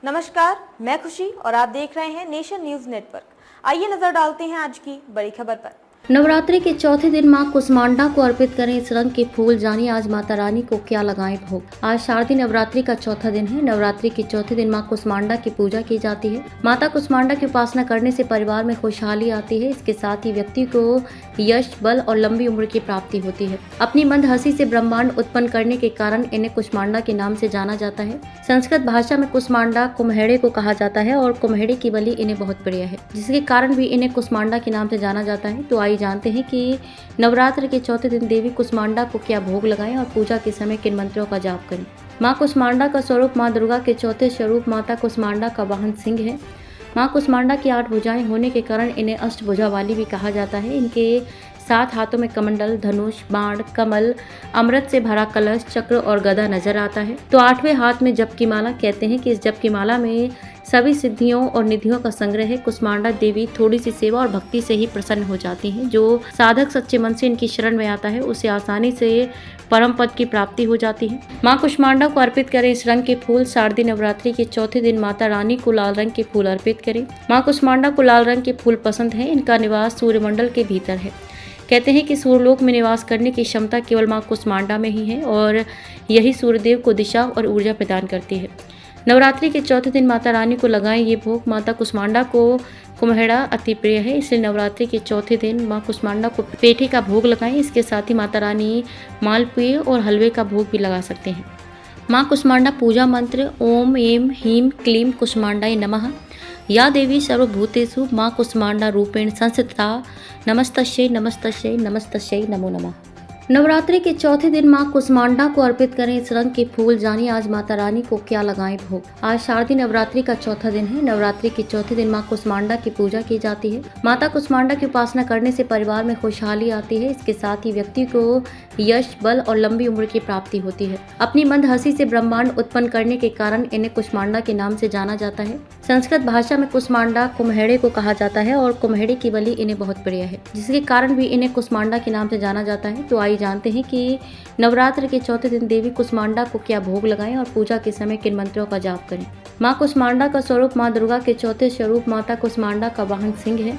नमस्कार, मैं खुशी और आप देख रहे हैं नेशन न्यूज नेटवर्क। आइए नजर डालते हैं आज की बड़ी खबर पर। नवरात्रि के चौथे दिन मां कुसमांडा को अर्पित करें इस रंग के फूल। जानिए आज माता रानी को क्या लगाएं भोग। आज शारदीय नवरात्रि का चौथा दिन है। नवरात्रि के चौथे दिन मां कुसमांडा की पूजा की जाती है। माता कुसमांडा की उपासना करने से परिवार में खुशहाली आती है। इसके साथ ही व्यक्ति को यश, बल और लंबी उम्र की प्राप्ति होती है। अपनी मंद हंसी से ब्रह्मांड उत्पन्न करने के कारण इन्हें कुसमांडा के नाम से जाना जाता है। संस्कृत भाषा में कुसमांडा कुम्हेड़े को कहा जाता है और कुम्हेड़े की बलि इन्हें बहुत प्रिय है, जिसके कारण भी इन्हें कुसमांडा के नाम से जाना जाता है। तो जानते हैं कि नवरात्र के चौथे दिन देवी कुसमांडा को क्या भोग लगाएं और पूजा के समय किन मंत्रों का जाप करें। मां कुसमांडा का स्वरूप मां दुर्गा के चौथे स्वरूप माता कुसमांडा का वाहन सिंह है। मां कुसमांडा की 8 भुजाएं होने के कारण इन्हें अष्टभुजा वाली भी कहा जाता है। इनके 7 हाथों में कमंडल, धनुष, बाण, कमल, अमृत से भरा कलश, चक्र और गदा नजर आता है। तो 8वें हाथ में जप की माला। कहते हैं कि इस जप की माला में सभी सिद्धियों और निधियों का संग्रह है। कुसमांडा देवी थोड़ी सी सेवा और भक्ति से ही प्रसन्न हो जाती हैं। जो साधक सच्चे मन से इनकी शरण में आता है उसे आसानी से परम पद की प्राप्ति हो जाती है। मां कुसमांडा को अर्पित करें इस रंग के फूल। शारदीय नवरात्रि के चौथे दिन माता रानी को लाल रंग के फूल अर्पित करें। मां कुसमांडा को लाल रंग के फूल पसंद है। इनका निवास सूर्यमंडल के भीतर है। कहते हैं कि सूर्यलोक में निवास करने की क्षमता केवल मां कुसमांडा में ही है और यही सूर्यदेव को दिशा और ऊर्जा प्रदान करती है। नवरात्रि के चौथे दिन माता रानी को लगाएं ये भोग। माता कुसमांडा को कुम्हेड़ा अति प्रिय है, इसलिए नवरात्रि के चौथे दिन मां कुसमांडा को पेठे का भोग लगाएं। इसके साथ ही माता रानी मालपुए और हलवे का भोग भी लगा सकते हैं। मां कुसमांडा पूजा मंत्र ओम एम ह्रीं क्लीं कुसमांडाय नमः। या देवी सर्वभूतेषु मां कुसमांडा रूपेण संस्थिता। नमस्तस्यै नमस्तस्यै नमस्तस्यै नमो नमः। नवरात्रि के चौथे दिन मां कुसमांडा को अर्पित करें इस रंग के फूल। जानिए आज माता रानी को क्या लगाएं भोग। आज शारदीय नवरात्रि का चौथा दिन है। नवरात्रि के चौथे दिन मां कुसमांडा की पूजा की जाती है। माता कुसमांडा की उपासना करने से परिवार में खुशहाली आती है। इसके साथ ही व्यक्ति को यश, बल और लंबी उम्र की प्राप्ति होती है। अपनी मंद हंसी से ब्रह्मांड उत्पन्न करने के कारण इन्हें कुसमांडा के नाम से जाना जाता है। संस्कृत भाषा में कुसमांडा कुम्हेड़े को कहा जाता है और कुम्हेड़े की बलि इन्हें बहुत प्रिय है, जिसके कारण भी इन्हें कुसमांडा के नाम से जाना जाता है। तो जानते हैं कि नवरात्र के चौथे दिन देवी कुसमांडा को क्या भोग लगाएं और पूजा के समय किन मंत्रों का जाप करें। मां कुसमांडा का स्वरूप मां दुर्गा के चौथे स्वरूप माता कुसमांडा का वाहन सिंह है।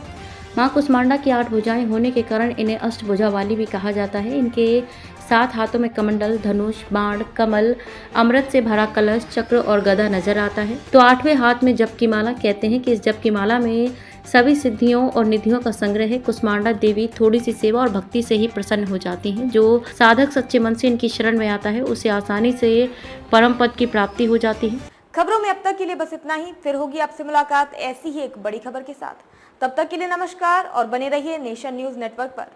मां कुसमांडा की 8 भुजाएं होने के कारण इन्हें अष्टभुजा वाली भी कहा जाता है। इनके 7 हाथों में कमंडल, धनुष, बाण, कमल, अमृत से भरा कलश, चक्र और गदा नजर आता है। तो 8वें हाथ में जप की माला। कहते हैं कि इस जप की माला में सभी सिद्धियों और निधियों का संग्रह है। कुसमांडा देवी थोड़ी सी सेवा और भक्ति से ही प्रसन्न हो जाती हैं। जो साधक सच्चे मन से इनकी शरण में आता है उसे आसानी से परम पद की प्राप्ति हो जाती है। खबरों में अब तक के लिए बस इतना ही। फिर होगी आपसे मुलाकात ऐसी ही एक बड़ी खबर के साथ। तब तक के लिए नमस्कार और बने रहिए नेशन न्यूज नेटवर्क पर।